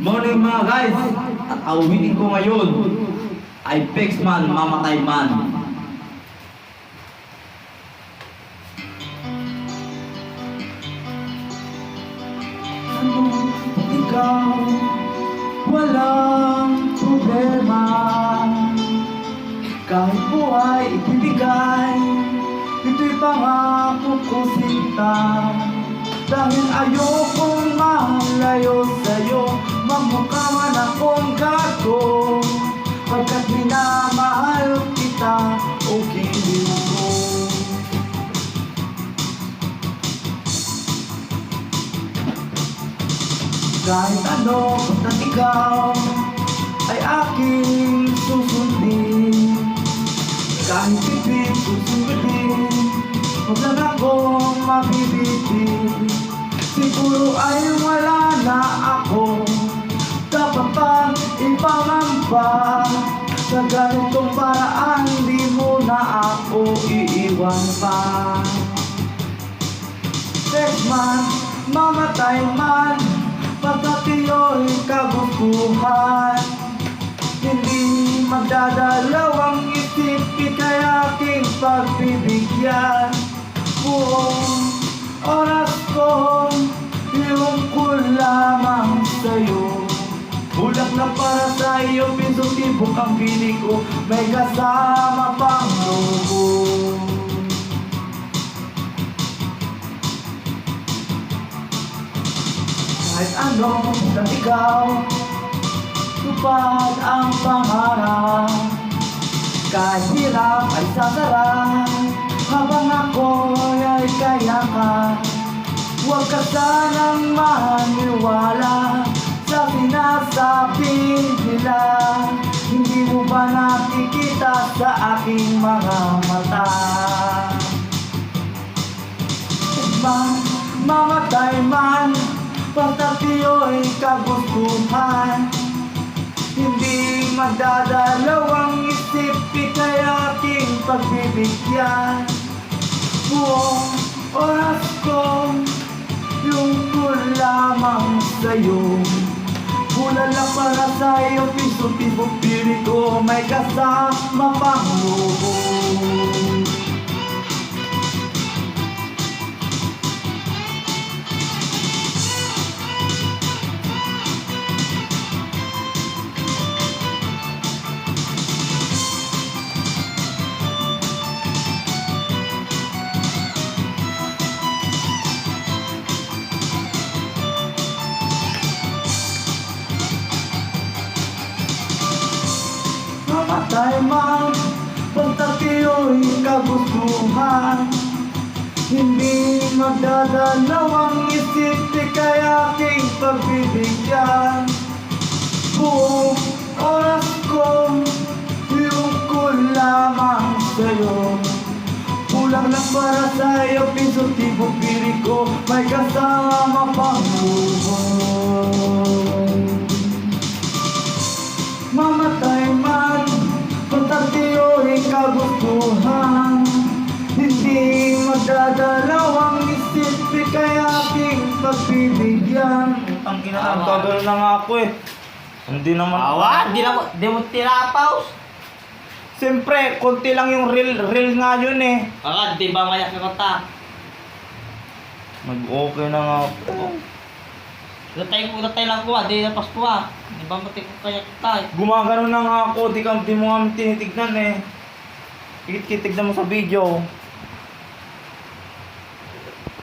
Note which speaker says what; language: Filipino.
Speaker 1: Morning mga guys, at awitin ko ngayon ay Pexman, Mamatay Man.
Speaker 2: Ano ikaw, walang problema. Kahit buhay ibibigay, ito'y pangako ko sinta. Dahil ayokong malayo sa'yo, magmukha man akong gago. Pagkat minamahal kita, o giliw ko. Kahit ano, basta't ikaw ay aking susundin. Kahit pipit susundin, huwag lang akong mabibitin. Siguro ay wala na ako, dapat pang ipangamba. Sa ganitong paraan, di mo na ako iiwan pa. Pexman, mamatay man, pagkat iyo'y kagustuhan. Hindi magdadalawang isip, ika'y aking pagbibigyan. Buong oras ko, yung ko lamang sa'yo. Bulak na para sa iyo, pisong tibok ang piling ko, may kasama pang lobo. Kahit ano, basta't ikaw, tupad ang pangarap. Kahit hirap ay sasarap, habang ako'y ay kayakap. Huwag ka sanang maniwala sa sinasabi nila. Hindi mo ba nakikita sa aking mga mata? Mamatay man, basta't iyo'y kagustuhan. Hindi magdadalawang isip, ika'y aking pagbibigyan. Buong oras ko, yung ko lamang sa'yo. Bulan lang para sa'yo, piso tibok piling ko, may kasama pang lobo. Mamatay man, basta't iyo'y kagustuhan. Hindi magdadalawang isip, ika'y aking pagbibigyan. Buong oras ko, yung ko lamang sa'yo. Kulang lang para sa'yo, piso tibok piling ko, may kasama pang luho. Mamatay man, basta't iyo'y kagustuhan. Hindi magdadalawang isip, ika'y aking pagbibigyan.
Speaker 3: Ang kinaan, gagano na nga ako eh. Hindi naman.
Speaker 4: Awa, di mo tinapaus.
Speaker 3: Siyempre, konti lang yung reel nga yun eh.
Speaker 4: Agad, di ba mayak na kota?
Speaker 3: Mag-okay na nga ako.
Speaker 4: Gatay lang ko di na pas ko Di ba mati ko kaya kita
Speaker 3: Gumagano na nga ako, di mo nga tinitignan eh. Kitignan mo sa video.